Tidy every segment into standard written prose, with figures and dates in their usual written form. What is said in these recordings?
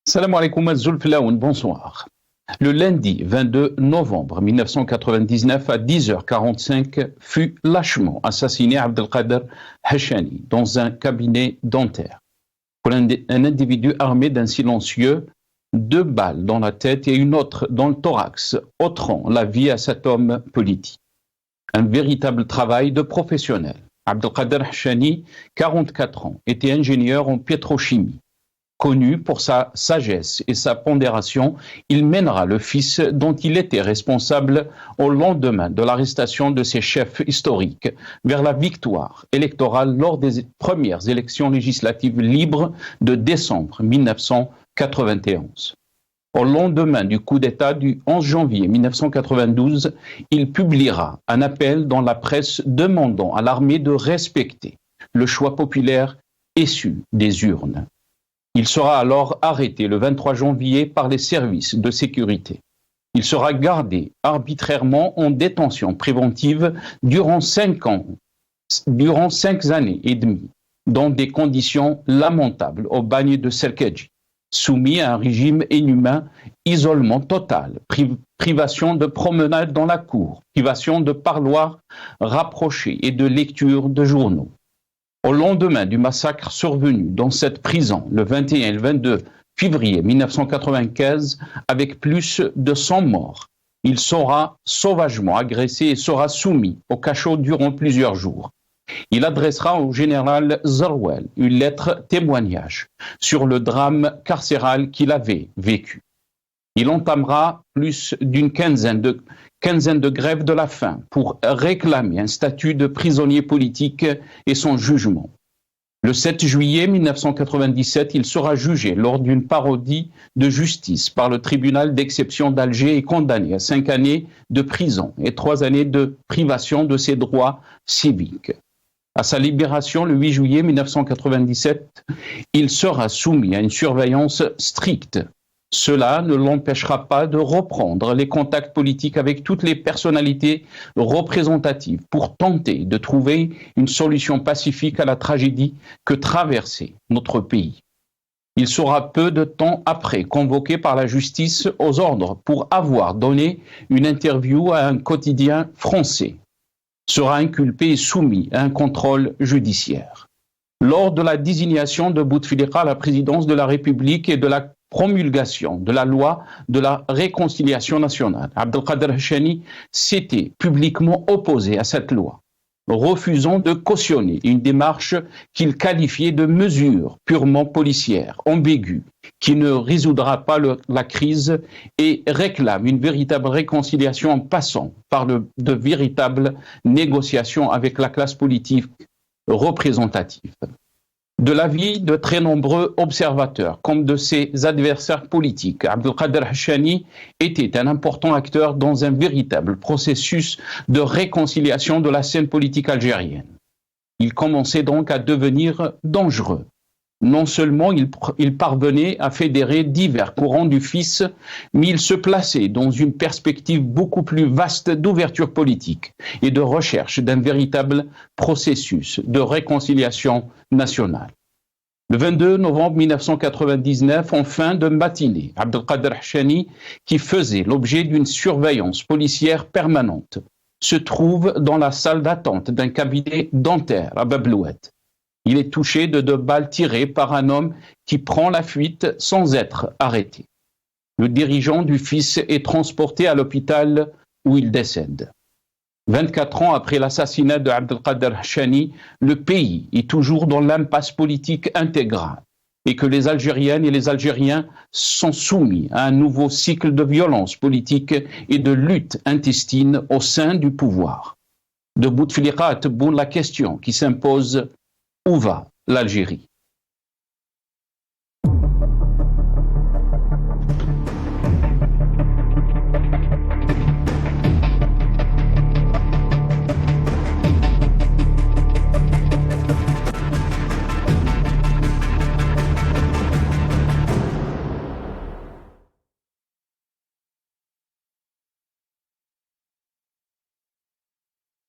Salam alaikum Zulflaoun, bonsoir. Le lundi 22 novembre 1999 à 10h45 fut lâchement assassiné Abdelkader Hachani dans un cabinet dentaire. Pour un individu armé d'un silencieux, 2 balles dans la tête et une autre dans le thorax, ôteront la vie à cet homme politique. Un véritable travail de professionnel. Abdelkader Hachani, 44 ans, était ingénieur en pétrochimie. Connu pour sa sagesse et sa pondération, il mènera le fils dont il était responsable au lendemain de l'arrestation de ses chefs historiques vers la victoire électorale lors des premières élections législatives libres de décembre 1991. Au lendemain du coup d'État du 11 janvier 1992, il publiera un appel dans la presse demandant à l'armée de respecter le choix populaire issu des urnes. Il sera alors arrêté le 23 janvier par les services de sécurité. Il sera gardé arbitrairement en détention préventive durant 5 années et demie, dans des conditions lamentables au bagne de Serkedji, soumis à un régime inhumain, isolement total, privation de promenade dans la cour, privation de parloirs rapprochés et de lecture de journaux. Au lendemain du massacre survenu dans cette prison le 21 et le 22 février 1995, avec plus de 100 morts, il sera sauvagement agressé et sera soumis au cachot durant plusieurs jours. Il adressera au général Zarwel une lettre témoignage sur le drame carcéral qu'il avait vécu. Il entamera plus d'une quinzaine de grèves de la faim pour réclamer un statut de prisonnier politique et son jugement. Le 7 juillet 1997, il sera jugé lors d'une parodie de justice par le tribunal d'exception d'Alger et condamné à 5 années de prison et 3 années de privation de ses droits civiques. À sa libération le 8 juillet 1997, il sera soumis à une surveillance stricte. Cela ne l'empêchera pas de reprendre les contacts politiques avec toutes les personnalités représentatives pour tenter de trouver une solution pacifique à la tragédie que traversait notre pays. Il sera peu de temps après convoqué par la justice aux ordres pour avoir donné une interview à un quotidien français. Sera inculpé et soumis à un contrôle judiciaire. Lors de la désignation de Bouteflika à la présidence de la République et de la promulgation de la loi de la réconciliation nationale, Abdelkader Hachani s'était publiquement opposé à cette loi, refusant de cautionner une démarche qu'il qualifiait de mesure purement policière, ambiguë, qui ne résoudra pas la crise et réclame une véritable réconciliation en passant par de véritables négociations avec la classe politique représentative. De l'avis de très nombreux observateurs, comme de ses adversaires politiques, Abdelkader Hachani était un important acteur dans un véritable processus de réconciliation de la scène politique algérienne. Il commençait donc à devenir dangereux. Non seulement il parvenait à fédérer divers courants du fils, mais il se plaçait dans une perspective beaucoup plus vaste d'ouverture politique et de recherche d'un véritable processus de réconciliation nationale. Le 22 novembre 1999, en fin de matinée, Abdelkader Hachani, qui faisait l'objet d'une surveillance policière permanente, se trouve dans la salle d'attente d'un cabinet dentaire à Bablouet. Il est touché de 2 balles tirées par un homme qui prend la fuite sans être arrêté. Le dirigeant du fils est transporté à l'hôpital où il décède. 24 ans après l'assassinat de Abdelkader Hachani, le pays est toujours dans l'impasse politique intégrale et que les Algériennes et les Algériens sont soumis à un nouveau cycle de violence politique et de lutte intestine au sein du pouvoir. De Bouteflika à Tebboune, la question qui s'impose: où va l'Algérie?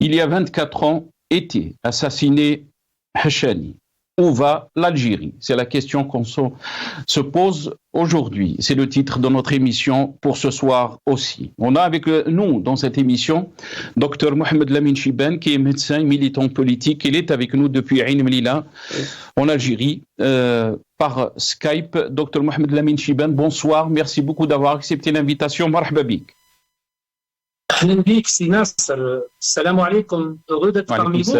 Il y a 24 ans, était assassiné Hachani, Où va l'Algérie? C'est la question qu'on se pose aujourd'hui. C'est le titre de notre émission pour ce soir aussi. On a avec nous dans cette émission Dr Mohamed Lamine Chibane, qui est médecin et militant politique. Il est avec nous depuis Ain Melilla en Algérie par Skype. Dr Mohamed Lamine Chibane, bonsoir. Merci beaucoup d'avoir accepté l'invitation. Marhaba bik. Ahlan bik, Sinas. Salam alaikum. Heureux d'être parmi vous.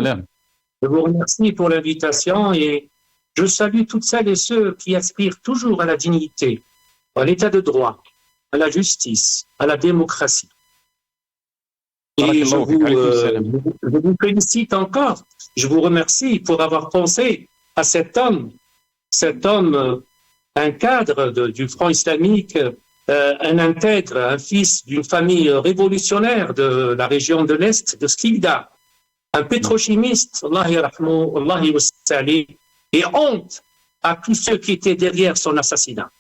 Je vous remercie pour l'invitation et je salue toutes celles et ceux qui aspirent toujours à la dignité, à l'état de droit, à la justice, à la démocratie. Et je vous félicite encore, je vous remercie pour avoir pensé à cet homme, un cadre du Front islamique, un intègre, un fils d'une famille révolutionnaire de la région de l'Est, de Skikda. Un pétrochimiste, Allah yarhamou, Allah yussali, et honte à tous ceux qui étaient derrière son assassinat.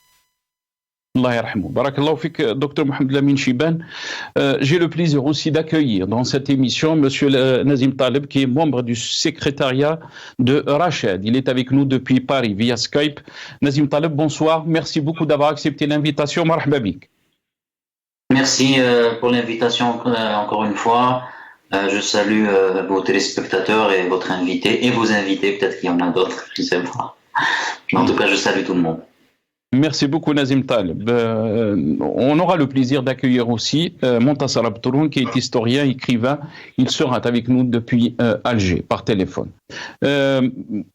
Allah yarhamou. Barakallahu fik, Dr Mohamed Lamine Chibane. J'ai le plaisir aussi d'accueillir dans cette émission Monsieur Nazim Taleb, qui est membre du secrétariat de Rached. Il est avec nous depuis Paris via Skype. Nazim Taleb, bonsoir. Merci beaucoup d'avoir accepté l'invitation. Marhaba bik. Merci pour l'invitation encore une fois. Je salue vos téléspectateurs et votre invité et vos invités, peut-être qu'il y en a d'autres, je ne sais pas. En tout cas, je salue tout le monde. Merci beaucoup Nazim Taleb. On aura le plaisir d'accueillir aussi Montassar Abtouroun, qui est historien, écrivain. Il sera avec nous depuis Alger par téléphone.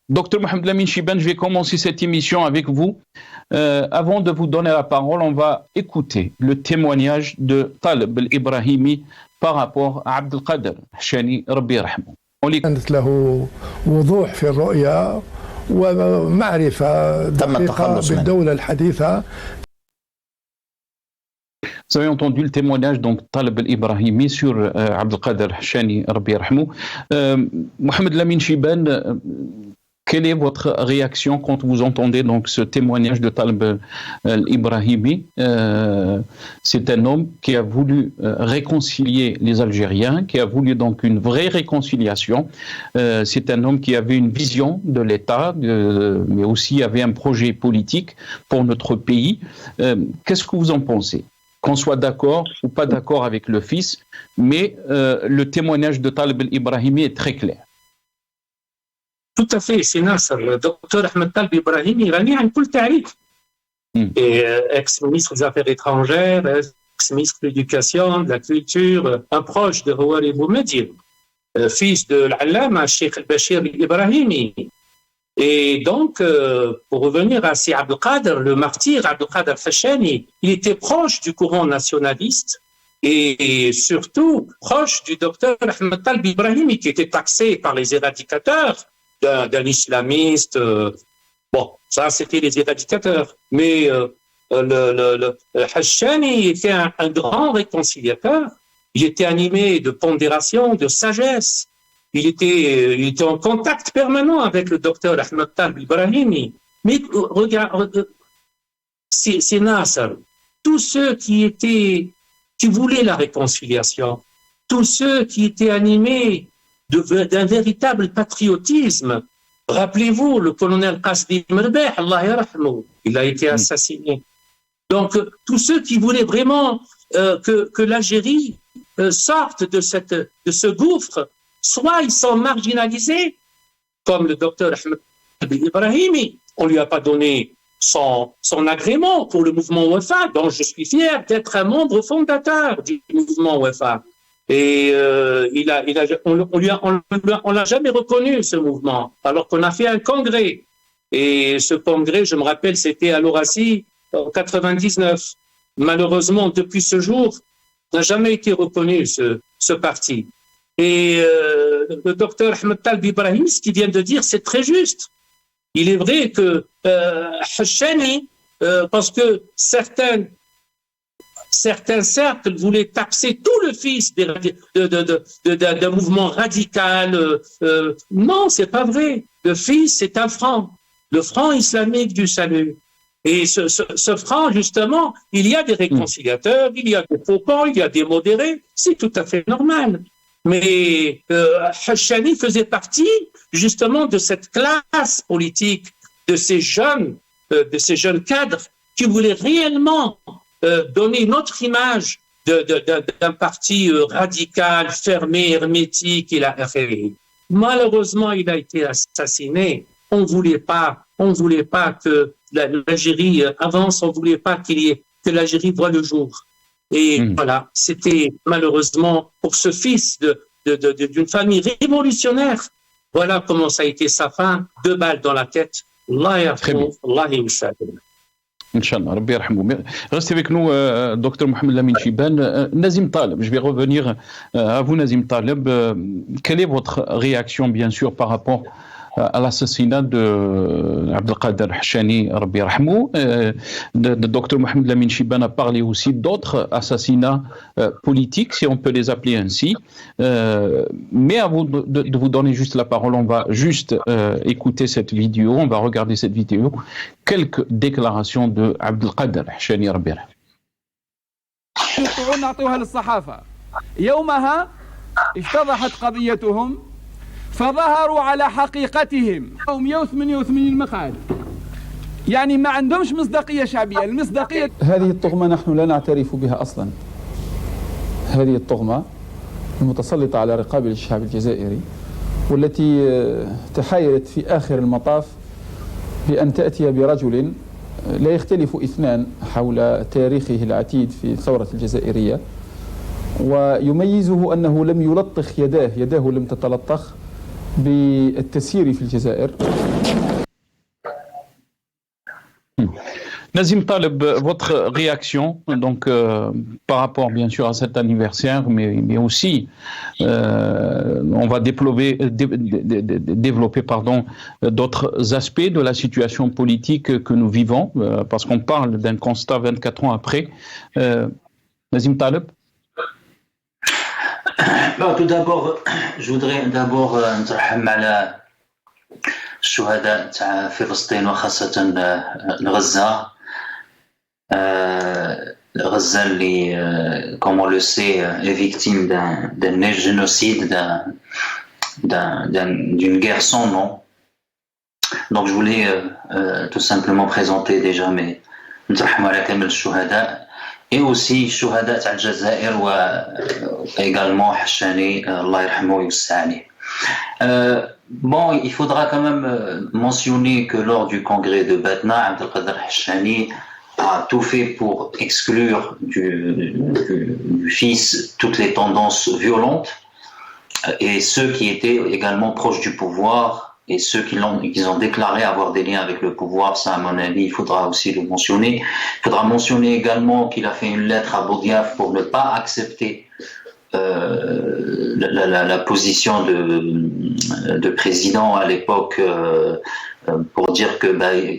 Docteur Mohamed Lamine Chibane, je vais commencer cette émission avec vous. Avant de vous donner la parole, on va écouter le témoignage de Taleb el-Ibrahimi par rapport à Abdelkader Hachani, Rabbi yarhamou. كانت له وضوح في الرؤية ومعرفة دقيقة بالدولة الحديثة. Vous avez entendu le témoignage donc Taleb el-Ibrahimi sur Abdelkader Hachani, Rabbi yarhamou. Mohamed Lamine Chibane, quelle est votre réaction quand vous entendez donc ce témoignage de Taleb el-Ibrahimi? C'est un homme qui a voulu réconcilier les Algériens, qui a voulu donc une vraie réconciliation. C'est un homme qui avait une vision de l'État, mais aussi avait un projet politique pour notre pays. Qu'est-ce que vous en pensez? Qu'on soit d'accord ou pas d'accord avec le fils, mais le témoignage de Taleb el-Ibrahimi est très clair. Tout à fait, c'est Nasser. Le docteur Ahmed Taleb Ibrahimi, غني عن كل تعريف. Ex-ministre des Affaires étrangères, ex-ministre de l'Éducation, de la Culture, un proche de Houari Boumediene, fils de l'Allama Cheikh al-Bashir Ibrahimi. Et donc, pour revenir à Si Abdelkader, le martyr Abdelkader Hachani, il était proche du courant nationaliste et surtout proche du docteur Ahmed Taleb Ibrahimi, qui était taxé par les éradicateurs d'un islamiste. Bon, ça c'était les éradicateurs. Mais le Hachani était un grand réconciliateur. Il était animé de pondération, de sagesse. Il était en contact permanent avec le docteur Ahmed Taleb Ibrahimi. Mais regarde, c'est Nasser. Tous ceux qui voulaient la réconciliation, tous ceux qui étaient animés d'un véritable patriotisme. Rappelez-vous, le colonel Qasdi Merbeh, Allah yarhamou, il a été assassiné. Donc, tous ceux qui voulaient vraiment que l'Algérie sorte de ce gouffre, soit ils sont marginalisés, comme le docteur Ahmed Ibrahimi, on lui a pas donné son agrément pour le mouvement Wafa, dont je suis fier d'être un membre fondateur du mouvement Wafa. Et on l'a jamais reconnu, ce mouvement, alors qu'on a fait un congrès. Et ce congrès, je me rappelle, c'était à l'Orassi en 99. Malheureusement, depuis ce jour, n'a jamais été reconnu ce parti. Et le docteur Ahmed Taleb Ibrahimi, ce qu'il vient de dire, c'est très juste. Il est vrai que Hachani, parce que certains cercles voulaient taxer tout le fils d'un mouvement radical. Non, c'est pas vrai. Le fils, c'est un franc, le franc islamique du salut. Et ce franc, justement, il y a des réconciliateurs, il y a des faucons, il y a des modérés. C'est tout à fait normal. Mais Hachani faisait partie justement de cette classe politique, de ces jeunes cadres qui voulaient réellement donner une autre image d'un parti radical, fermé, hermétique. Malheureusement, il a été assassiné. On ne voulait pas que l'Algérie avance, on ne voulait pas que l'Algérie voie le jour. Et voilà, c'était malheureusement pour ce fils d'une famille révolutionnaire. Voilà comment ça a été sa fin, 2 balles dans la tête. Allah yarhamou, Allah yamsah. Inch'Allah, Rabbi yarhamou. Restez avec nous, docteur Mohamed Lamine Chibane. Nazim Taleb, je vais revenir à vous, Nazim Taleb. Quelle est votre réaction, bien sûr, par rapport à l'assassinat de Abdelkader Hachani, Rabbi yarhamou? Le docteur Mohamed Lamine Chibane a parlé aussi d'autres assassinats politiques, si on peut les appeler ainsi. Mais à vous de vous donner juste la parole, on va juste écouter cette vidéo, on va regarder cette vidéo. Quelques déclarations de Abdelkader Hachani, Rabbi yarhamou. نعطوها للصحافة. يومها افتضحت قضيتهم فظهروا على حقيقتهم 188 مقعد، يعني ما عندهمش مصداقية شعبية. المصداقية هذه الطغمة نحن لا نعترف بها أصلا. هذه الطغمة المتسلطة على رقاب الشعب الجزائري والتي تحايلت في آخر المطاف بأن تأتي برجل لا يختلف اثنان حول تاريخه العتيد في الثورة الجزائرية، ويميزه أنه لم يلطخ يداه لم تتلطخ بالتسيير في الجزائر. Nazim Taleb, votre réaction donc par rapport bien sûr à cet anniversaire, mais aussi on va développer d'autres aspects de la situation politique que nous vivons, parce qu'on parle d'un constat 24 ans après. Nazim Taleb. Tout d'abord, je voudrais d'abord نترحم على الشهداء تاع فلسطين وخاصة غزة. Gaza, comme on le sait, est victime d'un génocide, d'une guerre sans nom. Donc je voulais tout simplement présenter déjà mes نترحم على كامل الشهداء et aussi الشهداء تاع الجزائر également Hachani, Allah yarhamou ويوسع عليه. Bon, il faudra quand même mentionner que lors du congrès de Batna, Abdelkader Hachani a tout fait pour exclure du fils toutes les tendances violentes, et ceux qui étaient également proches du pouvoir et ceux qui ont déclaré avoir des liens avec le pouvoir. Ça, à mon avis, il faudra aussi le mentionner. Il faudra mentionner également qu'il a fait une lettre à Boudiaf pour ne pas accepter la position de président à l'époque, pour dire que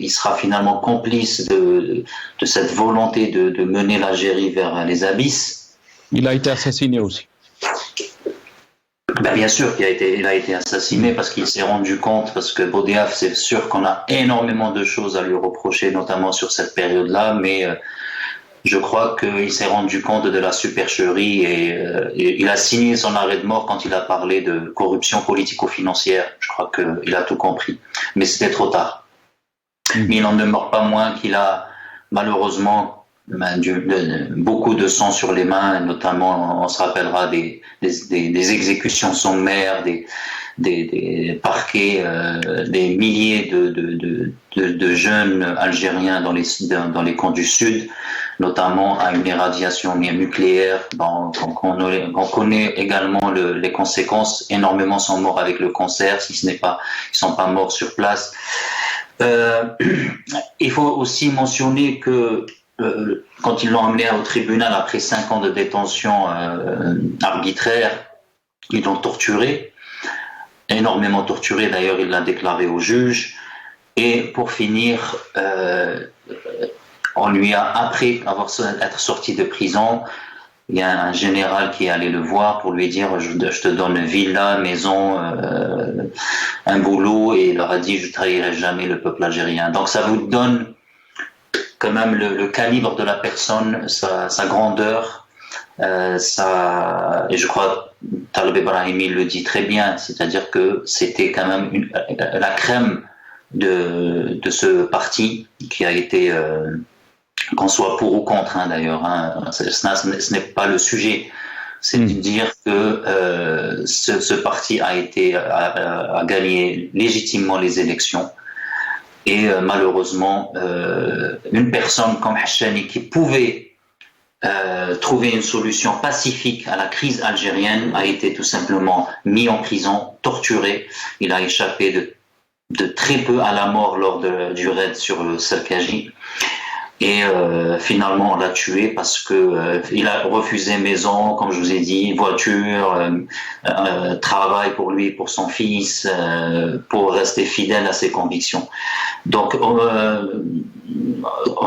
il sera finalement complice de cette volonté de mener l'Algérie vers les abysses. Il a été assassiné aussi. Bien sûr qu'il a été assassiné parce qu'il s'est rendu compte, parce que Boudiaf, c'est sûr qu'on a énormément de choses à lui reprocher, notamment sur cette période-là, mais je crois qu'il s'est rendu compte de la supercherie et il a signé son arrêt de mort quand il a parlé de corruption politico-financière. Je crois qu'il a tout compris. Mais c'était trop tard. Mais il n'en demeure pas moins qu'il a malheureusement beaucoup de sang sur les mains, notamment on se rappellera des exécutions sommaires, des parquets, des milliers de jeunes Algériens dans les camps du Sud, notamment à une irradiation nucléaire. On connaît également les conséquences. Énormément sont morts avec le cancer, si ce n'est pas, ils sont pas morts sur place. Il faut aussi mentionner que quand ils l'ont amené au tribunal après 5 ans de détention arbitraire, ils l'ont torturé, énormément torturé d'ailleurs, il l'a déclaré au juge. Et pour finir, on lui a, après être sorti de prison, il y a un général qui est allé le voir pour lui dire je te donne villa, maison, un boulot, et il leur a dit je ne trahirai jamais le peuple algérien. Donc ça vous donne quand même le calibre de la personne, sa grandeur, et je crois Taleb Ibrahimi le dit très bien, c'est-à-dire que c'était quand même la crème de ce parti qui a été, qu'on soit pour ou contre d'ailleurs, ce n'est pas le sujet. C'est de dire que ce parti a gagné légitimement les élections et malheureusement une personne comme Hachani qui pouvait trouver une solution pacifique à la crise algérienne a été tout simplement mis en prison, torturé. Il a échappé de très peu à la mort lors du raid sur le Salkaji. Et finalement, on l'a tué parce que il a refusé maison, comme je vous ai dit, voiture, travail pour lui, pour son fils, pour rester fidèle à ses convictions. Donc, on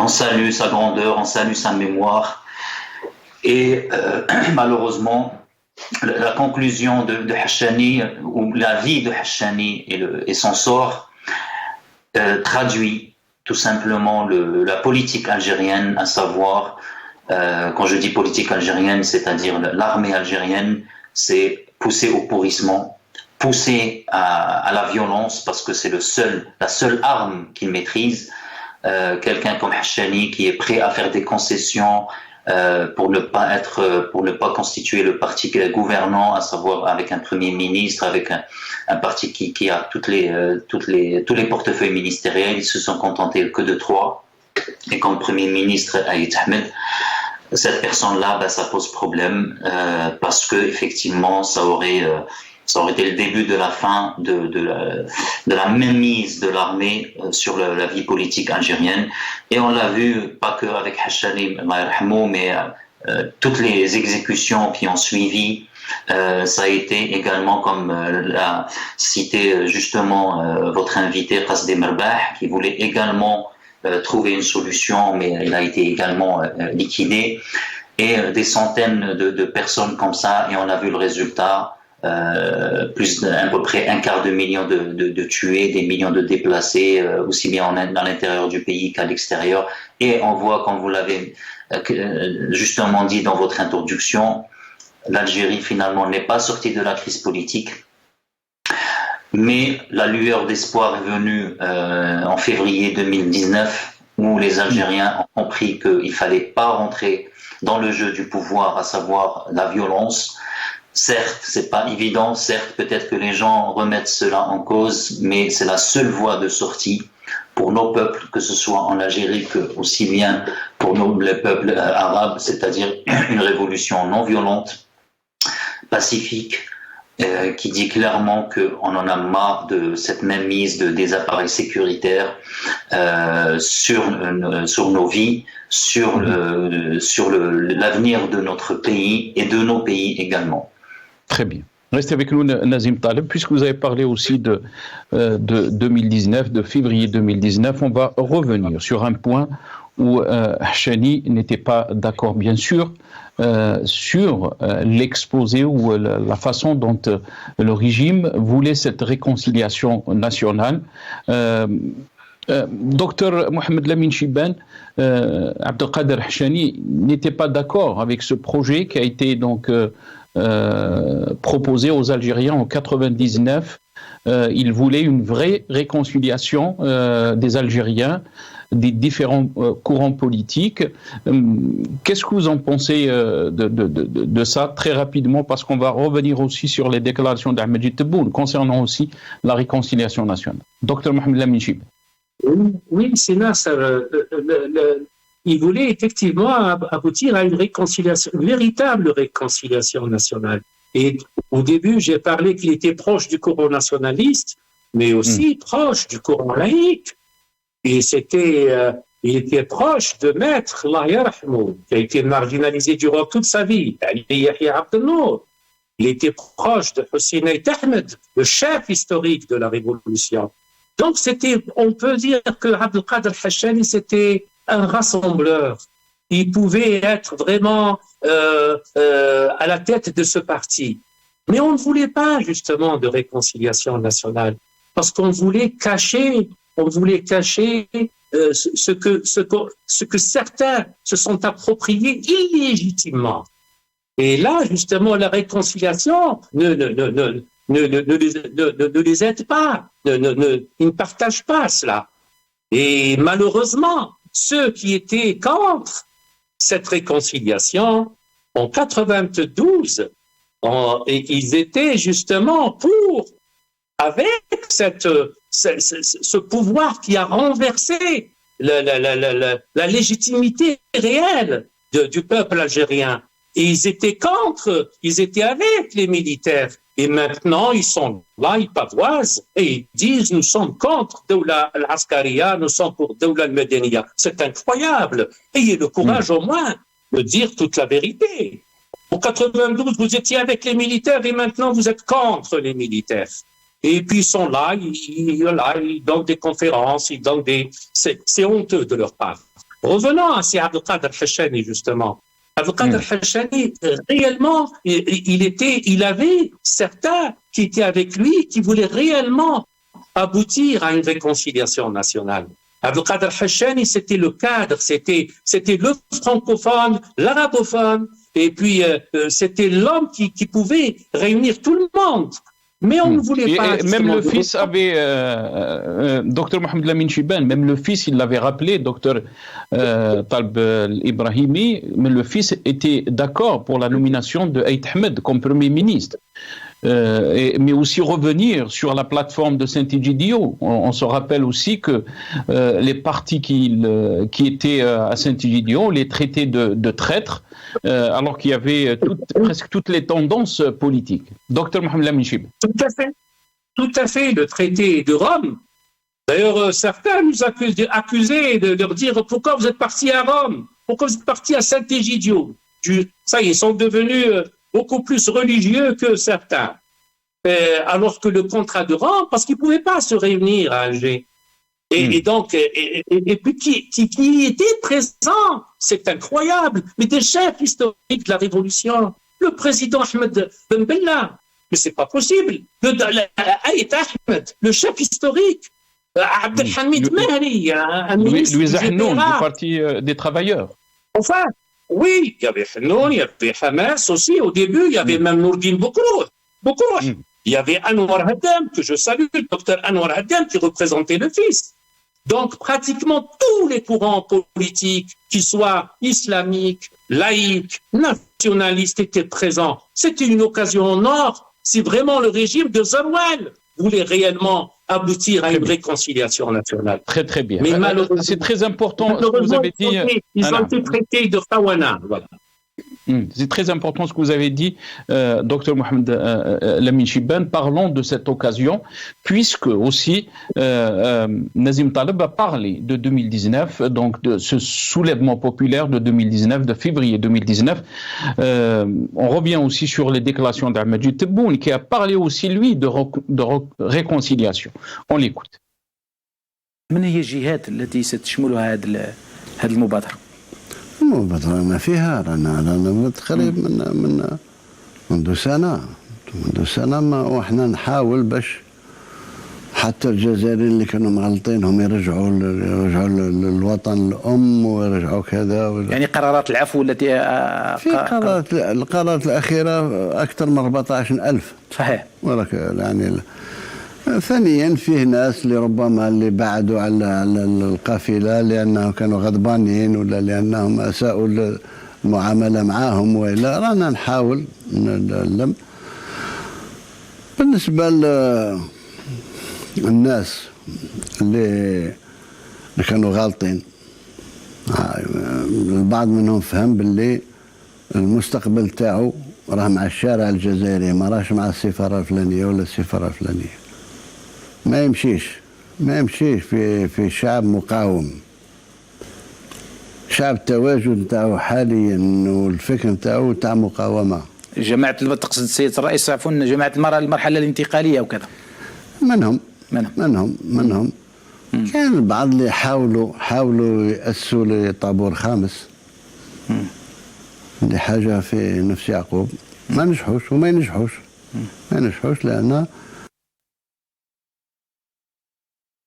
salue sa grandeur, on salue sa mémoire. Et malheureusement, la conclusion de Hachani, ou la vie de Hachani et son sort, traduit tout simplement la politique algérienne, à savoir, quand je dis politique algérienne, c'est-à-dire l'armée algérienne, c'est pousser au pourrissement, pousser à la violence, parce que c'est la seule arme qu'il maîtrise. Quelqu'un comme Hachani qui est prêt à faire des concessions pour ne pas constituer le parti gouvernant, à savoir avec un premier ministre, avec un parti qui a tous les portefeuilles ministériels. Ils se sont contentés que de 3. Et comme premier ministre Aït Ahmed, cette personne-là, ça pose problème parce que effectivement, ça aurait été le début de la fin de la mainmise de l'armée sur la vie politique algérienne. Et on l'a vu, pas que avec Hachani, mais toutes les exécutions qui ont suivi, ça a été également, comme l'a cité justement votre invité Qasdi Merbah, qui voulait également trouver une solution, mais il a été également liquidé. Et des centaines de personnes comme ça, et on a vu le résultat. À peu près 250 000 de tués, des millions de déplacés, aussi bien dans l'intérieur du pays qu'à l'extérieur. Et on voit, comme vous l'avez justement dit dans votre introduction, l'Algérie finalement n'est pas sortie de la crise politique, mais la lueur d'espoir est venue en février 2019, où les Algériens ont compris qu'il ne fallait pas rentrer dans le jeu du pouvoir, à savoir la violence. Certes, c'est pas évident, certes, peut-être que les gens remettent cela en cause, mais c'est la seule voie de sortie pour nos peuples, que ce soit en Algérie que aussi bien pour les peuples arabes, c'est-à-dire une révolution non violente, pacifique, qui dit clairement qu'on en a marre de cette mainmise des appareils sécuritaires sur nos vies, sur l'avenir de notre pays et de nos pays également. Très bien. Restez avec nous, Nazim Taleb, puisque vous avez parlé aussi de 2019, de février 2019. On va revenir sur un point où Hachani n'était pas d'accord, bien sûr, sur l'exposé ou la façon dont le régime voulait cette réconciliation nationale. Docteur Mohamed Lamine Chibane, Abdelkader Hachani n'était pas d'accord avec ce projet qui a été donc proposé aux Algériens en 1999. Il voulait une vraie réconciliation des Algériens, des différents courants politiques. Qu'est-ce que vous en pensez de ça très rapidement, parce qu'on va revenir aussi sur les déclarations d'Ahmed Tebboune concernant aussi la réconciliation nationale. Docteur Mohamed Lamine Chibane. Oui, c'est Nasser. Il voulait effectivement aboutir à une véritable réconciliation nationale. Et au début, j'ai parlé qu'il était proche du courant nationaliste, mais aussi proche du courant laïque. Et il était proche de Maître, Allah yarhamou, qui a été marginalisé durant toute sa vie, Yahya Abdelnour. Il était proche de Hussein Aït Ahmed, le chef historique de la révolution. Donc, on peut dire que Abdelkader Hachani, c'était un rassembleur. Il pouvait être vraiment à la tête de ce parti. Mais on ne voulait pas justement de réconciliation nationale, parce qu'on voulait cacher ce que certains se sont appropriés illégitimement. Et là, justement, la réconciliation ne les aide pas, ils ne partagent pas cela. Et malheureusement, ceux qui étaient contre cette réconciliation, en 92, ils étaient justement pour, avec ce pouvoir qui a renversé la légitimité réelle du peuple algérien. Et ils étaient contre, ils étaient avec les militaires. Et maintenant, ils sont là, ils pavoisent et ils disent nous sommes contre Doula al-Askariya, nous sommes pour Doula al-Medeniya. C'est incroyable. Ayez le courage au moins de dire toute la vérité. En 92, vous étiez avec les militaires et maintenant vous êtes contre les militaires. Et puis ils sont là, ils donnent des conférences, ils donnent c'est honteux de leur part. Revenons à Abdelkader Hachani, justement. Abdelkader Hachani, réellement, il avait certains qui étaient avec lui, qui voulaient réellement aboutir à une réconciliation nationale. Abdelkader Hachani, c'était le cadre, c'était le francophone, l'arabophone, et puis c'était l'homme qui pouvait réunir tout le monde. Mais on ne voulait pas. Et même le fils avait, Dr Mohamed Lamine Chibane, même le fils, il l'avait rappelé, Dr Talb Ibrahimi, mais le fils était d'accord pour la nomination de Aït Ahmed comme Premier ministre. Mais aussi revenir sur la plateforme de Saint-Egidio. On se rappelle aussi que les partis qui étaient à Saint-Egidio les traitaient de traîtres, alors qu'il y avait presque toutes les tendances politiques. Docteur Mohamed Lamine Chib. Tout à fait, le traité de Rome. D'ailleurs, certains nous accusaient de leur dire pourquoi vous êtes partis à Rome, pourquoi vous êtes partis à Saint-Egidio. Ça y est, ils sont devenus beaucoup plus religieux que certains. Alors que le contrat de Rome, parce qu'ils ne pouvaient pas se réunir à Alger. Et donc, et puis qui était présent, c'est incroyable, mais des chefs historiques de la Révolution, le président Ahmed Ben Bella, mais c'est pas possible, Aït Ahmed, le chef historique, Abdelhamid Mahri, un ministre Louis Ahnoun, du Parti des Travailleurs. Enfin, oui, il y avait Hannoun, il y avait Hamas aussi. Au début, il y avait même Nourdine Bokrouh. Il y avait Anwar Haddam, que je salue, le docteur Anwar Haddam, qui représentait le fils. Donc, pratiquement tous les courants politiques, qu'ils soient islamiques, laïques, nationalistes, étaient présents. C'était une occasion en or si vraiment le régime de Zerwal voulait réellement aboutir à une réconciliation nationale. Très, très bien. Mais malheureusement, c'est très important ce que vous avez dit. Ils ont été traités de Fawana. Voilà. C'est très important ce que vous avez dit, Dr Mohamed Lamine Chibane. Parlons de cette occasion, puisque aussi Nazim Taleb a parlé de 2019, donc de ce soulèvement populaire de 2019, de février 2019. On revient aussi sur les déclarations d'Ahmed Tebboune, qui a parlé aussi, lui, de réconciliation. On l'écoute. من هي الجهات التي ستشملها هذه المبادرة؟ المبادرة ما فيها رانا قريب منذ سنة وإحنا نحاول باش حتى الجزائريين اللي كانوا مغلطين هم يرجعوا للوطن الأم ويرجعوا كذا. يعني قرارات العفو التي في القرارات الأخيرة أكثر من 14,000. صحيح. ولك يعني ثانيا فيه ناس اللي ربما اللي بعدوا على القافلة لأنهم كانوا غضبانين ولا لأنهم أساءوا المعاملة معاهم وإلا رانا نحاول نلم. بالنسبة للناس اللي كانوا غالطين البعض منهم فهم باللي المستقبل تاعو راه مع الشارع الجزائري ما راهش مع السفارة الفلانية ولا السفارة الفلانية. ما يمشيش في شعب مقاوم. شعب التواجد تاعو حاليا والفكر تاعو تاع مقاومة. جماعة تقصد السيد الرئيس عفوا جماعة المرحلة الانتقالية وكذا. منهم. كان البعض اللي حاولوا يأسسوا لطابور خامس. اللي حاجة في نفس يعقوب ما نجحوش وما ينجحوش. لأن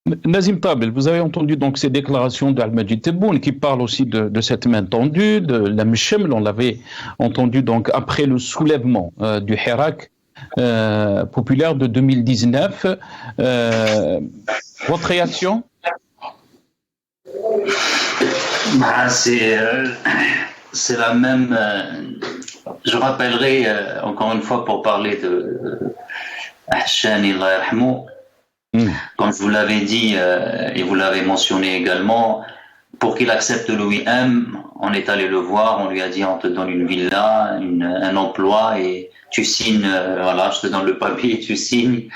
Nazim Tabel, vous avez entendu donc ces déclarations d'Al-Majid Tebboune qui parlent aussi de cette main tendue, de la Mcheml, on l'avait entendu donc après le soulèvement du Hirak populaire de 2019. Votre réaction? C'est la même. Je rappellerai encore une fois pour parler de Hachani Allah yarhamou. Comme je vous l'avais dit et vous l'avez mentionné également, pour qu'il accepte l'OIM, on est allé le voir, on lui a dit on te donne une villa, un emploi et tu signes, voilà, je te donne le papier et tu signes.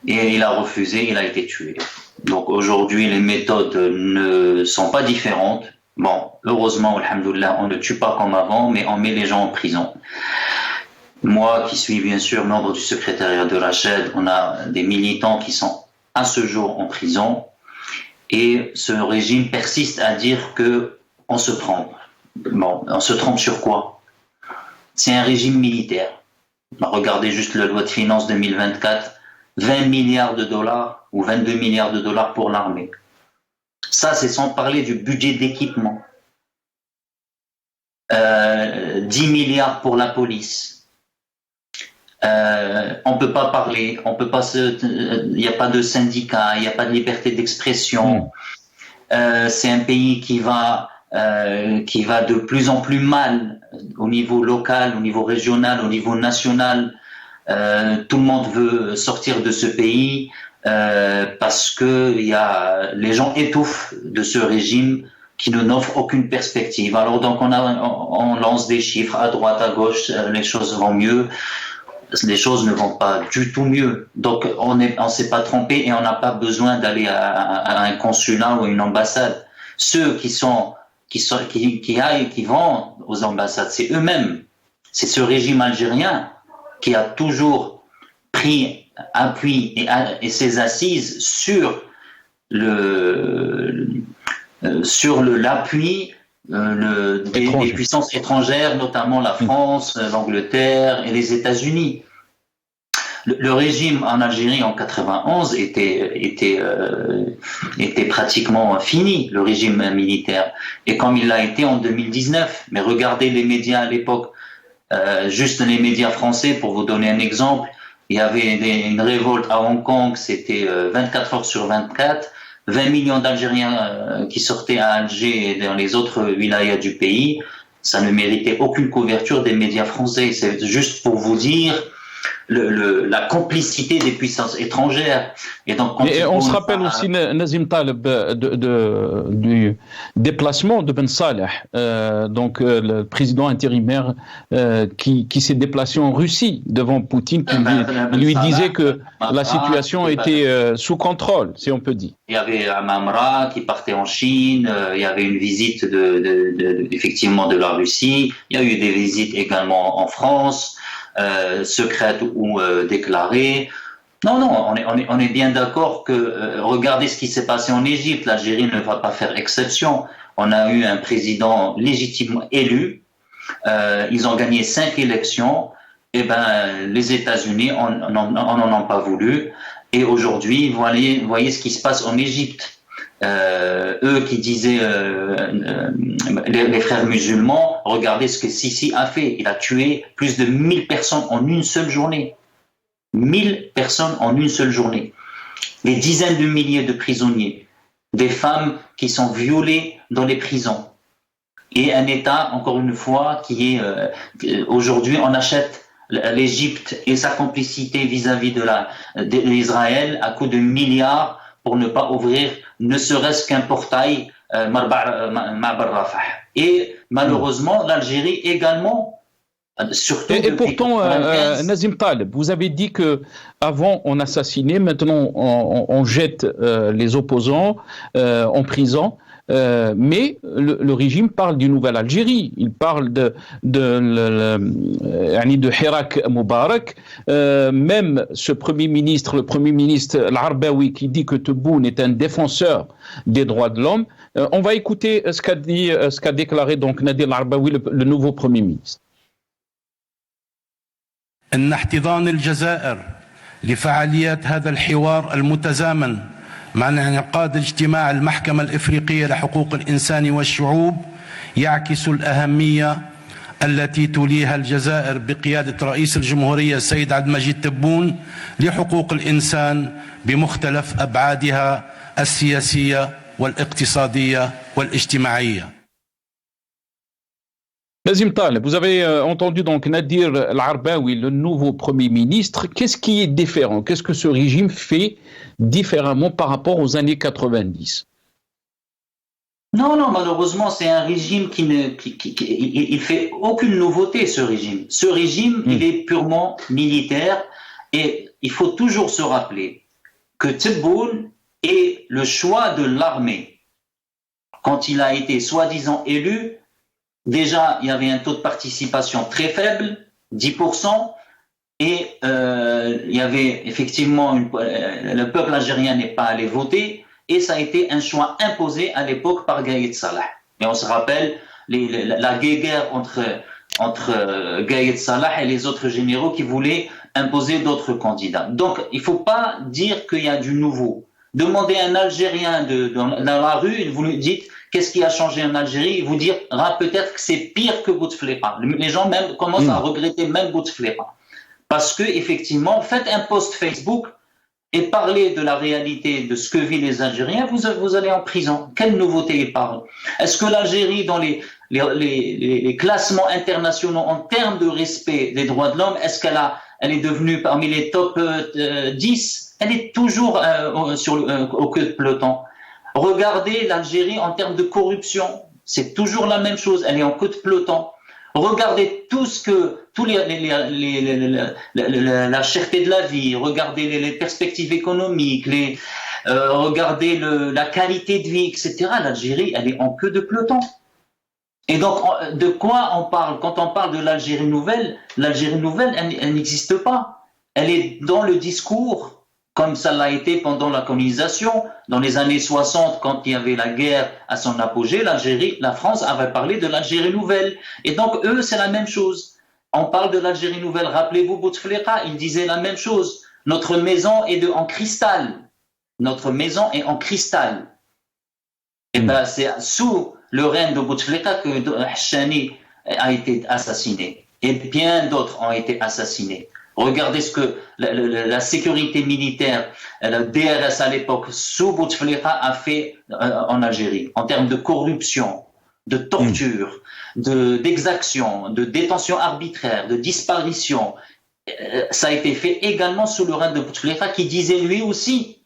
Et il a refusé, il a été tué. Donc aujourd'hui, les méthodes ne sont pas différentes. Bon, heureusement, alhamdoulilah, on ne tue pas comme avant, mais on met les gens en prison. Moi, qui suis bien sûr membre du secrétariat de Rached, on a des militants qui sont à ce jour en prison, et ce régime persiste à dire que on se trompe. Bon, on se trompe sur quoi? C'est un régime militaire. Regardez juste la loi de finances 2024, 20 milliards de dollars ou 22 milliards de dollars pour l'armée. Ça, c'est sans parler du budget d'équipement. 10 milliards pour la police. On peut pas parler, on peut pas il n'y a pas de syndicat, il n'y a pas de liberté d'expression. C'est un pays qui va de plus en plus mal au niveau local, au niveau régional, au niveau national. Tout le monde veut sortir de ce pays parce que les gens étouffent de ce régime qui ne n'offre aucune perspective. Alors donc on lance des chiffres à droite, à gauche, les choses vont mieux. Les choses ne vont pas du tout mieux. Donc on s'est pas trompé et on n'a pas besoin d'aller à un consulat ou une ambassade. Ceux qui vont aux ambassades, c'est eux-mêmes. C'est ce régime algérien qui a toujours pris appui et ses assises sur l'appui des puissances étrangères, notamment la France, l'Angleterre et les États-Unis. Le régime en Algérie en 91 était pratiquement fini, le régime militaire, et comme il l'a été en 2019. Mais regardez les médias à l'époque, juste les médias français, pour vous donner un exemple, il y avait une révolte à Hong Kong, c'était 24 heures sur 24, 20 millions d'Algériens qui sortaient à Alger et dans les autres wilayas du pays. Ça ne méritait aucune couverture des médias français. C'est juste pour vous dire la complicité des puissances étrangères. Et donc, on se rappelle aussi, Nazim Taleb, du déplacement de Ben Saleh, le président intérimaire qui s'est déplacé en Russie devant Poutine, qui lui disait que la situation était sous contrôle, si on peut dire. Il y avait Amamra qui partait en Chine, il y avait une visite effectivement de la Russie, il y a eu des visites également en France, secrètes ou déclarées. Non, on est bien d'accord que regardez ce qui s'est passé en Égypte. L'Algérie ne va pas faire exception. On a eu un président légitimement élu. Ils ont gagné 5 élections. Et les États-Unis n'en ont pas voulu. Et aujourd'hui, voyez ce qui se passe en Égypte. Eux qui disaient les frères musulmans, regardez ce que Sisi a fait. Il a tué plus de 1000 personnes en une seule journée. 1000 personnes en une seule journée. Des dizaines de milliers de prisonniers. Des femmes qui sont violées dans les prisons. Et un État, encore une fois, qui est... aujourd'hui, on achète l'Égypte et sa complicité vis-à-vis d'Israël à coups de milliards pour ne pas ouvrir ne serait-ce qu'un portail Ma'bar Rafah. Et malheureusement, l'Algérie également, surtout... Et pourtant, Nazim Taleb, vous avez dit que avant on assassinait, maintenant on jette les opposants en prison. Mais le régime parle d'une nouvelle Algérie. Il parle de Hirak Moubarak. Même le premier ministre Al-Arbaoui, qui dit que Tebboune est un défenseur des droits de l'homme. On va écouter ce qu'a déclaré donc Nadir Al-Arbaoui, le nouveau premier ministre. إن احتضان الجزائر لفعاليات هذا الحوار المتزامن مع انعقاد اجتماع المحكمة الإفريقية لحقوق الإنسان والشعوب يعكس الأهمية التي توليها الجزائر بقيادة رئيس الجمهورية السيد عبد المجيد تبون لحقوق الإنسان بمختلف أبعادها السياسية والاقتصادية والاجتماعية. Nazim Taleb, vous avez entendu donc Nadir El-Arbaoui, le nouveau Premier ministre. Qu'est-ce qui est différent? Qu'est-ce que ce régime fait différemment par rapport aux années 90? Non, malheureusement, c'est un régime il fait aucune nouveauté, ce régime. Ce régime, il est purement militaire et il faut toujours se rappeler que Tebboune est le choix de l'armée. Quand il a été soi-disant élu, déjà, il y avait un taux de participation très faible, 10%, et il y avait effectivement, le peuple algérien n'est pas allé voter, et ça a été un choix imposé à l'époque par Gaïd Salah. Et on se rappelle la guerre entre Gaïd Salah et les autres généraux qui voulaient imposer d'autres candidats. Donc, il ne faut pas dire qu'il y a du nouveau. Demandez à un Algérien dans la rue, vous lui dites qu'est-ce qui a changé en Algérie, il vous dira peut-être que c'est pire que Bouteflika. Les gens même commencent à regretter même Bouteflika. Parce que effectivement, faites un post Facebook et parlez de la réalité de ce que vivent les Algériens, vous allez en prison. Quelle nouveauté il parle? Est-ce que l'Algérie, dans les classements internationaux en termes de respect des droits de l'homme, est-ce elle est devenue parmi les top 10? Elle est toujours au queue de peloton. Regardez l'Algérie en termes de corruption, c'est toujours la même chose, elle est en queue de peloton. Regardez la cherté de la vie, regardez les perspectives économiques, regardez la qualité de vie, etc. L'Algérie, elle est en queue de peloton. Et donc, de quoi on parle? Quand on parle de l'Algérie nouvelle, elle n'existe pas. Elle est dans le discours, comme ça l'a été pendant la colonisation. Dans les années 60, quand il y avait la guerre à son apogée, la France avait parlé de l'Algérie nouvelle. Et donc, eux, c'est la même chose. On parle de l'Algérie nouvelle. Rappelez-vous, Bouteflika, il disait la même chose. Notre maison est en cristal. Notre maison est en cristal. Et bien, c'est sous le règne de Bouteflika que Hachani a été assassiné. Et bien d'autres ont été assassinés. Regardez ce que la sécurité militaire, le DRS à l'époque, sous Bouteflika, a fait en Algérie, en termes de corruption, de torture, d'exaction, de détention arbitraire, de disparition. Ça a été fait également sous le règne de Bouteflika, qui disait lui aussi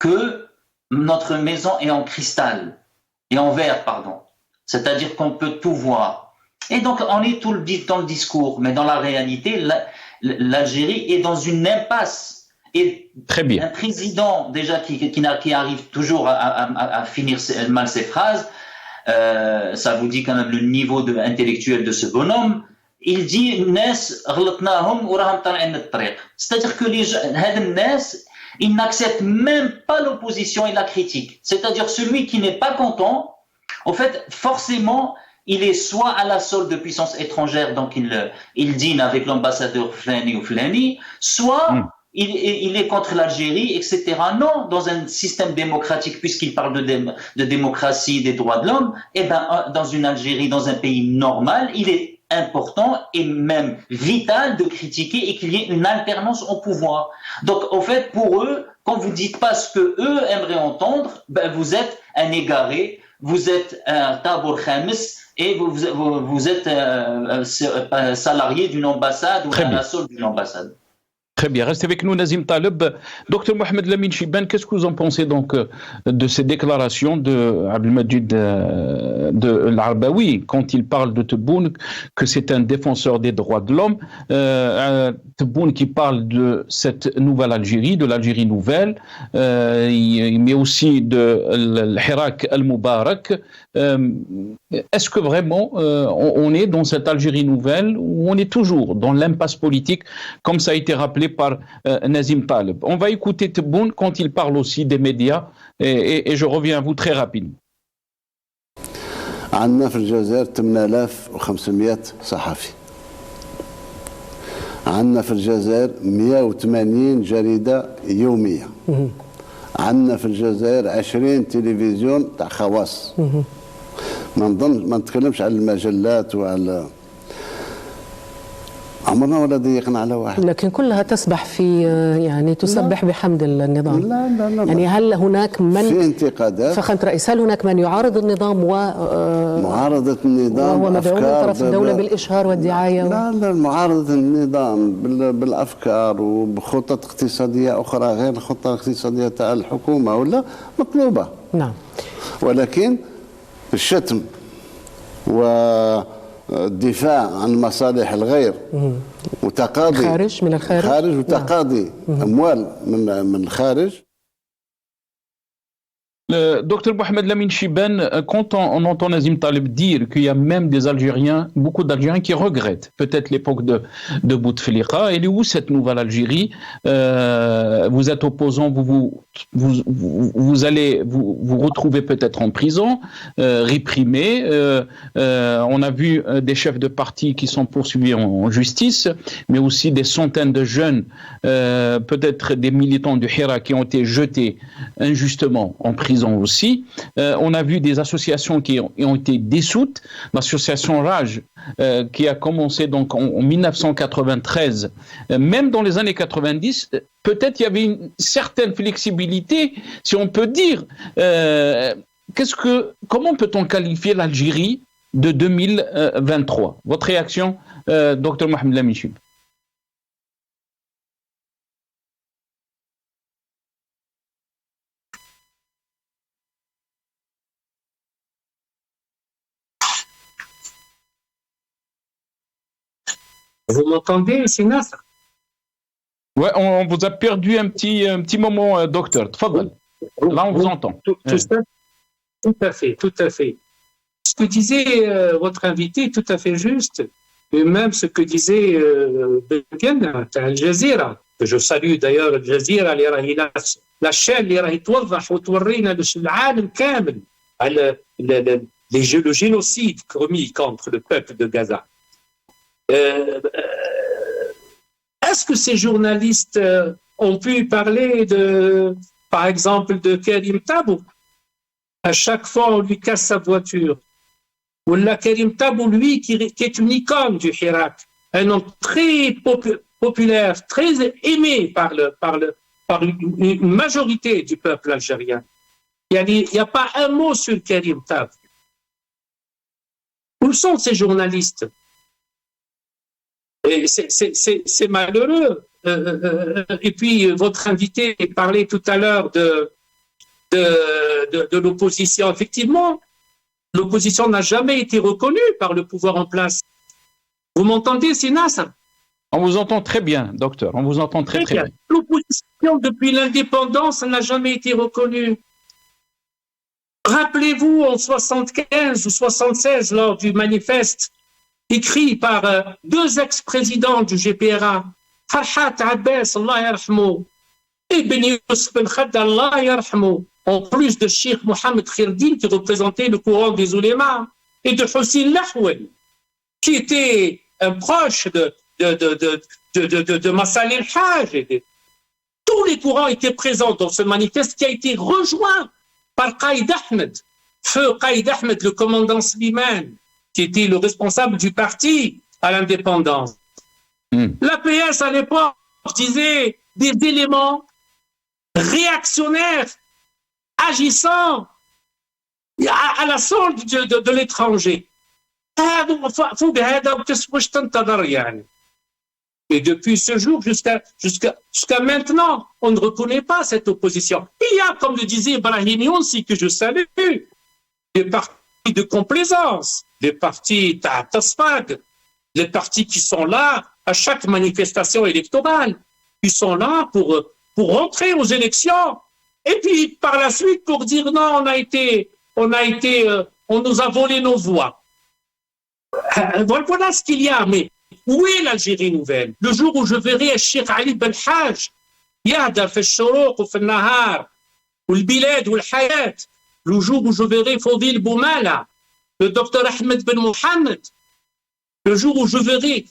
que notre maison est en cristal, et en verre, pardon. C'est-à-dire qu'on peut tout voir. Et donc, on est tout dans le discours, mais dans la réalité, l'Algérie est dans une impasse. Et très bien. Un président déjà qui arrive toujours à finir mal ses phrases, ça vous dit quand même le niveau intellectuel de ce bonhomme. Il dit c'est-à-dire que les gens, ils n'acceptent même pas l'opposition et la critique. C'est-à-dire celui qui n'est pas content, en fait, forcément, il est soit à la solde de puissances étrangères, donc il dîne avec l'ambassadeur Flani ou Flani, soit il est contre l'Algérie, etc. Non, dans un système démocratique, puisqu'il parle de démocratie, des droits de l'homme, et ben dans une Algérie, dans un pays normal, il est important et même vital de critiquer et qu'il y ait une alternance au pouvoir. Donc, au fait, pour eux, quand vous dites pas ce que eux aimeraient entendre, ben vous êtes un égaré, vous êtes un tabour khamis et vous êtes salarié d'une ambassade ou à la solde d'une ambassade. Très bien, restez avec nous Nazim Taleb. Docteur Mohamed Lamine Chibane, qu'est-ce que vous en pensez donc de ces déclarations de Abdelmadjid de El-Arbaoui quand il parle de Tebboune, que c'est un défenseur des droits de l'homme, Tebboune qui parle de cette nouvelle Algérie, de l'Algérie nouvelle, mais aussi de l'Hirak al-Mubarak. Est-ce que vraiment on est dans cette Algérie nouvelle ou on est toujours dans l'impasse politique comme ça a été rappelé par Nazim Taleb? On va écouter Tebboune quand il parle aussi des médias et je reviens à vous très rapidement. عندنا في الجزائر 8500 صحفي. عندنا في الجزائر 180 جريدة يومية. عندنا في الجزائر 20 تلفزيون تاع خواص. ما نتكلمش على المجلات وعلى عمرنا ولا ضيقنا على واحد، لكن كلها تسبح في يعني تسبح بحمد النظام. لا يعني هل هناك من في انتقادات فخامة الرئيس، هل هناك من يعارض النظام معارضة النظام وهو مدعو من طرف الدولة بالإشهار والدعاية؟ لا معارضة النظام بالأفكار وبخطط اقتصادية أخرى غير الخطة الاقتصادية تاع الحكومة ولا مطلوبة. نعم. ولكن الشتم والدفاع عن مصالح الغير وتقاضي من الخارج وتقاضي أموال من الخارج. Docteur Mohamed Lamine Chibane, quand on entend Nazim Taleb dire qu'il y a même des Algériens, beaucoup d'Algériens qui regrettent peut-être l'époque de Bouteflika, elle est où cette nouvelle Algérie? Vous êtes opposant, vous allez vous retrouver peut-être en prison, réprimé. On a vu des chefs de parti qui sont poursuivis en justice, mais aussi des centaines de jeunes, peut-être des militants du Hira qui ont été jetés injustement en prison aussi. On a vu des associations qui ont été dissoutes. L'association Rage qui a commencé donc en 1993, même dans les années 90, peut-être il y avait une certaine flexibilité, si on peut dire. Comment peut-on qualifier l'Algérie de 2023? Votre réaction, Dr Mohamed Lamine Chibane? Vous m'entendez, c'est Nasser? Ouais, on vous a perdu un petit moment, docteur. Tfadal. Là, on vous entend. Tout à fait. Ce que disait votre invité est tout à fait juste. Et même ce que disait Ben Al Jazeera, que je salue d'ailleurs, Al Jazeera, la chaîne اللي راهي توضح وتورينا العالم كامل على le génocide commis contre le peuple de Gaza. Est-ce que ces journalistes ont pu parler par exemple, de Karim Tabou? À chaque fois, on lui casse sa voiture. Ou là, Karim Tabou, lui, qui est une icône du Hirak, un homme très populaire, très aimé par une majorité du peuple algérien. Il n'y a pas un mot sur Karim Tabou. Où sont ces journalistes? Et c'est malheureux. Et puis, votre invité parlait tout à l'heure de l'opposition. Effectivement, l'opposition n'a jamais été reconnue par le pouvoir en place. Vous m'entendez, c'est Nasser? On vous entend très bien, docteur. On vous entend très bien. L'opposition, depuis l'indépendance, n'a jamais été reconnue. Rappelez-vous, en 75 ou 76, lors du manifeste écrit par deux ex-présidents du GPRA, Farhat Abbas, Allah yarhamou, et Ben Youssef Ben Khadda, Allah yarhamou, en plus de Cheikh Mohamed Khirdine, qui représentait le courant des oulémas, et de Hussein Lahouel, qui était un proche de Massal El-Haj. Tous les courants étaient présents dans ce manifeste qui a été rejoint par Qaïd Ahmed, feu Qaïd Ahmed, le commandant Slimane, qui était le responsable du parti à l'indépendance. L'APS, à l'époque, disait des éléments réactionnaires agissant à la solde de l'étranger. Et depuis ce jour jusqu'à maintenant, on ne reconnaît pas cette opposition. Il y a, comme le disait Brahimi aussi, que je salue, des partis de complaisance, des partis Tasfag, les partis qui sont là à chaque manifestation électorale, qui sont là pour rentrer aux élections, et puis par la suite pour dire non, on nous a volé nos voix. Voilà ce qu'il y a, mais où est l'Algérie nouvelle? Le jour où je verrai Cheikh Ali Ben Haj, Yahda fi al-shuruq ou fi al-nahar, ou al-bilad ou al-hayat, le jour où je verrai Fodil Boumala, le docteur Ahmed Ben Mohamed, le jour où je verrai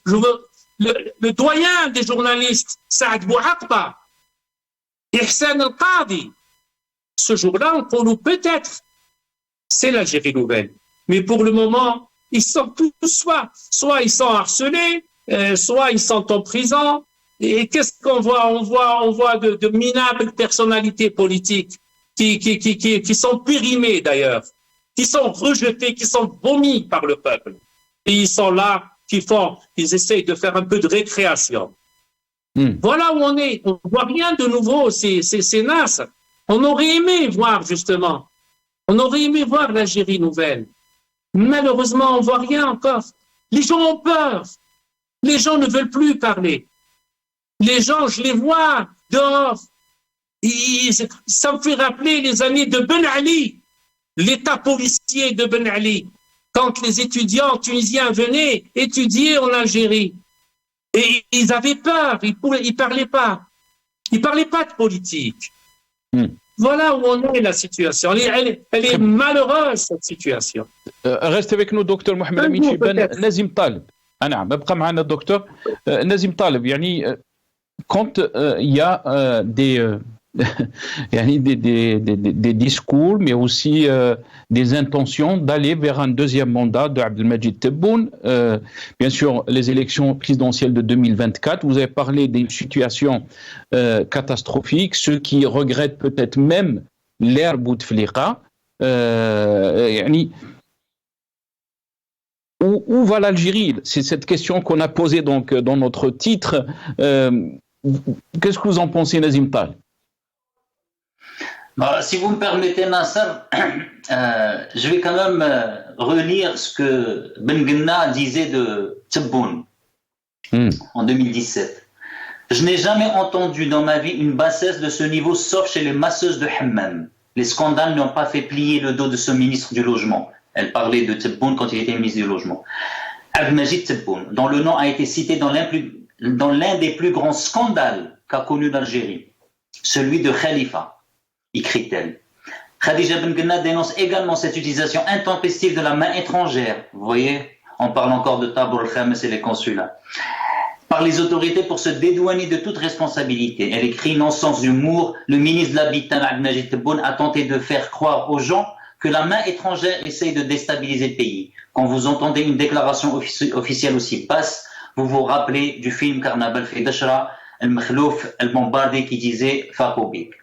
le doyen des journalistes, Saad Bouakba, Ihsan Al-Qadi, ce jour-là, on peut peut-être, c'est l'Algérie nouvelle. Mais pour le moment, ils sont tous soit ils sont harcelés, soit ils sont en prison. Et qu'est-ce qu'on voit? On voit de minables personnalités politiques qui sont périmées d'ailleurs, qui sont rejetés, qui sont vomis par le peuple. Et ils sont là, ils essayent de faire un peu de récréation. Voilà où on est. On voit rien de nouveau, c'est naze. On aurait aimé voir, justement. On aurait aimé voir l'Algérie nouvelle. Malheureusement, on voit rien encore. Les gens ont peur. Les gens ne veulent plus parler. Les gens, je les vois dehors. Ça me fait rappeler les années de Ben Ali, l'état policier de Ben Ali, quand les étudiants tunisiens venaient étudier en Algérie. Et ils avaient peur, ils parlaient pas. Ils parlaient pas de politique. Voilà où on est, la situation. Elle est malheureuse, cette situation. Reste avec nous, docteur Mohamed Amin Chibane. Nazim Taleb. نعم ابقى معنا الدكتور نازم طالب. يعني quand il y a des discours, mais aussi des intentions d'aller vers un deuxième mandat de Abdelmajid Tebboune. Bien sûr, les élections présidentielles de 2024, vous avez parlé d'une situation catastrophique, ceux qui regrettent peut-être même l'ère Bouteflika. Où va l'Algérie? C'est cette question qu'on a posée donc dans notre titre. Qu'est-ce que vous en pensez, Nazim Taleb? Si vous me permettez, Nasser, je vais quand même relire ce que Ben Ghna disait de Tebboune en 2017. Je n'ai jamais entendu dans ma vie une bassesse de ce niveau, sauf chez les masseuses de Hammam. Les scandales n'ont pas fait plier le dos de ce ministre du Logement. Elle parlait de Tebboune quand il était ministre du Logement. Abdelmajid Tebboune, dont le nom a été cité dans l'un des plus grands scandales qu'a connu l'Algérie, celui de Khalifa, écrit-elle. Khadija Ben Ghna dénonce également cette utilisation intempestive de la main étrangère, vous voyez, on parle encore de Tabour el-Khamis et les consulats, par les autorités pour se dédouaner de toute responsabilité. Elle écrit non sans humour, le ministre de l'Habitat, Abdelmajid Tebboune, a tenté de faire croire aux gens que la main étrangère essaye de déstabiliser le pays. Quand vous entendez une déclaration officielle aussi basse, vous vous rappelez du film Carnaval fi Dachra, El-Makhlouf, El-Bombardé qui disait Fakobik.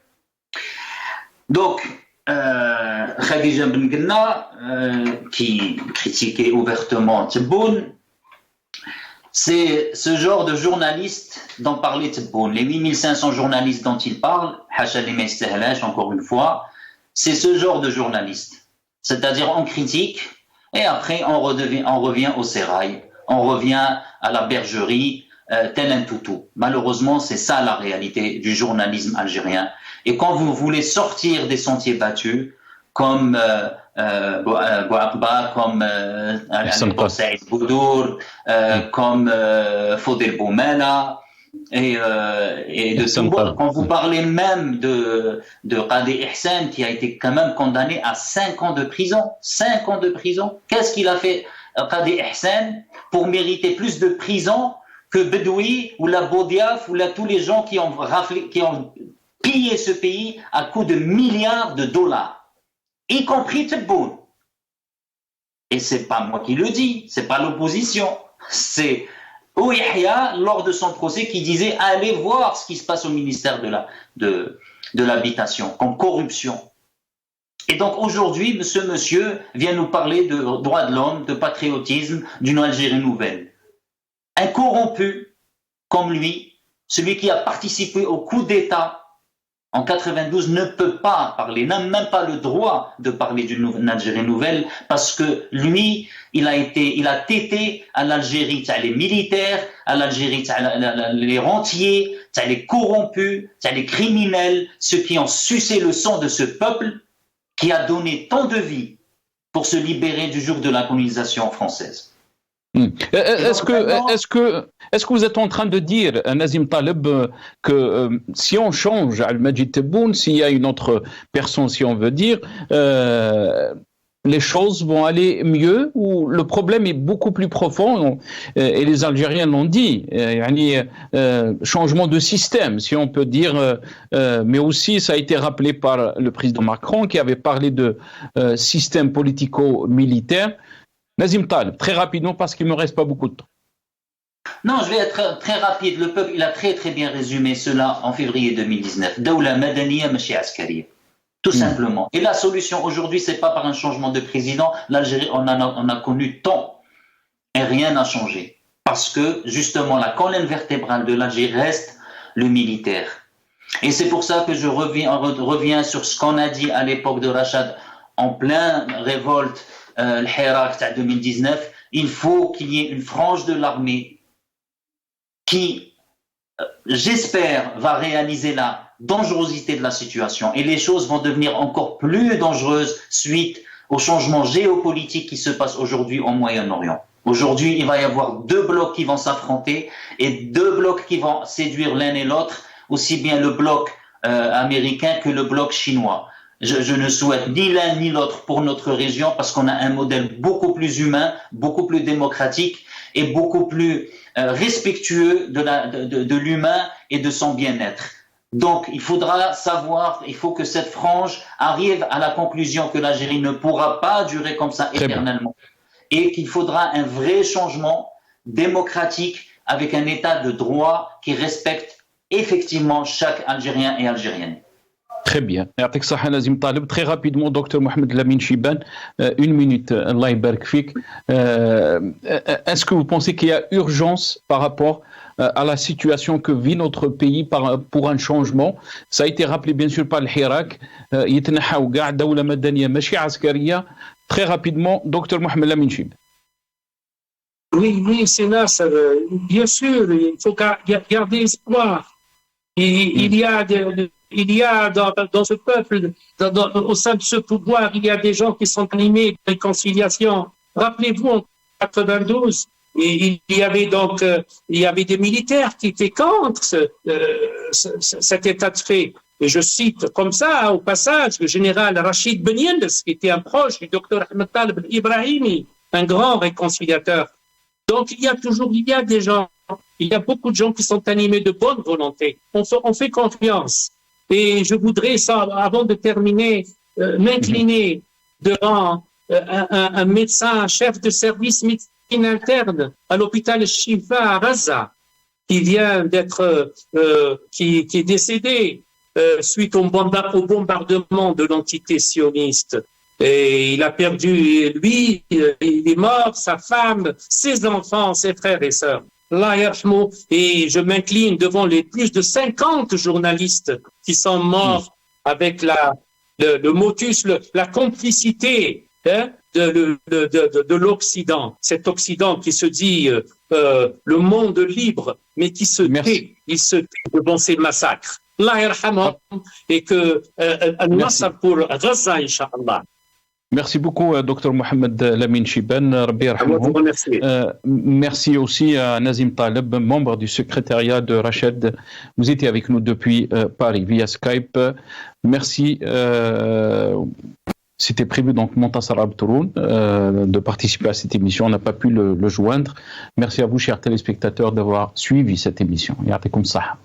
Donc, Khadija Ben Ghna, qui critiquait ouvertement Tebboune, c'est ce genre de journaliste dont parlait Tebboune. Les 8500 journalistes dont il parle, Hacha li ma yastahlash, encore une fois, c'est ce genre de journaliste. C'est-à-dire on critique et après on revient au sérail, on revient à la bergerie, tel un toutou. Malheureusement, c'est ça la réalité du journalisme algérien. Et quand vous voulez sortir des sentiers battus, comme Bouakba, comme Saïd Boudour, comme Fodel Boumela, et de Touba, quand vous parlez même de Qadi Ihsan, qui a été quand même condamné à 5 ans de prison. 5 ans de prison. Qu'est-ce qu'il a fait, Qadi Ihsan, pour mériter plus de prison que Bedoui ou la Boudiaf ou tous les gens qui ont pillé ce pays à coups de milliards de dollars, y compris Tebboune. Et c'est pas moi qui le dis, c'est pas l'opposition, c'est Ouihya, lors de son procès, qui disait « Allez voir ce qui se passe au ministère de l'Habitation, comme corruption ». Et donc aujourd'hui, ce monsieur vient nous parler de droits de l'homme, de patriotisme, d'une Algérie nouvelle. Un corrompu comme lui, celui qui a participé au coup d'État en 92, ne peut pas parler, n'a même pas le droit de parler d'une Algérie nouvelle, parce que lui, il a tété à l'Algérie, les militaires, à l'Algérie, les rentiers, les corrompus, les criminels, ceux qui ont sucé le sang de ce peuple qui a donné tant de vie pour se libérer du joug de la colonisation française. Est-ce que vous êtes en train de dire, Nazim Taleb, que si on change Abdelmajid Tebboune, s'il y a une autre personne, si on veut dire, les choses vont aller mieux ou le problème est beaucoup plus profond et les Algériens l'ont dit, changement de système, si on peut dire, mais aussi ça a été rappelé par le président Macron qui avait parlé de système politico-militaire. Nazim Taleb, très rapidement parce qu'il ne me reste pas beaucoup de temps. Non, je vais être très rapide. Le peuple, il a très très bien résumé cela en février 2019. Dawla madaniya machi askariya. Tout simplement. Et la solution aujourd'hui, c'est pas par un changement de président. L'Algérie, on a connu tant et rien n'a changé. Parce que justement, la colonne vertébrale de l'Algérie reste le militaire. Et c'est pour ça que je reviens sur ce qu'on a dit à l'époque de Rachad en plein révolte, le Hirak de 2019. Il faut qu'il y ait une frange de l'armée qui, j'espère, va réaliser la dangerosité de la situation et les choses vont devenir encore plus dangereuses suite au changement géopolitique qui se passe aujourd'hui au Moyen-Orient. Aujourd'hui, il va y avoir deux blocs qui vont s'affronter et deux blocs qui vont séduire l'un et l'autre, aussi bien le bloc américain que le bloc chinois. Je ne souhaite ni l'un ni l'autre pour notre région parce qu'on a un modèle beaucoup plus humain, beaucoup plus démocratique et beaucoup plus respectueux de l'humain et de son bien-être. Donc, il faudra savoir, il faut que cette frange arrive à la conclusion que l'Algérie ne pourra pas durer comme ça éternellement et qu'il faudra un vrai changement démocratique avec un état de droit qui respecte effectivement chaque Algérien et Algérienne. Très bien. Très rapidement, Dr Mohamed Lamine Chiban, une minute. Allah yabarak fik. Est-ce que vous pensez qu'il y a urgence par rapport à la situation que vit notre pays pour un changement? Ça a été rappelé bien sûr par le Hirak. Très rapidement, Dr Mohamed Lamine Chiban. Oui, c'est là, bien sûr, il faut garder espoir. Il y a dans ce peuple, au sein de ce pouvoir, il y a des gens qui sont animés de réconciliation. Rappelez-vous, en 92, il y avait des militaires qui étaient contre cet état de fait. Et je cite comme ça, au passage, le général Rachid Ben Yeldes, qui était un proche du docteur Ahmed Taleb Ibrahimi, un grand réconciliateur. Donc, il y a des gens, il y a beaucoup de gens qui sont animés de bonne volonté. On fait confiance. Et je voudrais, avant de terminer, m'incliner devant un médecin, un chef de service médecine interne à l'hôpital Shifa à Gaza, qui vient qui est décédé suite au bombardement de l'entité sioniste. Et il a perdu, lui, il est mort, sa femme, ses enfants, ses frères et sœurs. Et je m'incline devant les plus de 50 journalistes qui sont morts avec le motus, la complicité de l'Occident. Cet Occident qui se dit le monde libre, mais qui se tait. Il se tait devant ces massacres. Et que Al-Nasr pour Gaza, Inch'Allah. Merci beaucoup, Dr Mohamed Lamine Chiban. Merci aussi à Nazim Taleb, membre du secrétariat de Rachad. Vous étiez avec nous depuis Paris via Skype. Merci. C'était prévu donc Montassar Abtouroun de participer à cette émission. On n'a pas pu le joindre. Merci à vous, chers téléspectateurs, d'avoir suivi cette émission. Ya'atikum saha.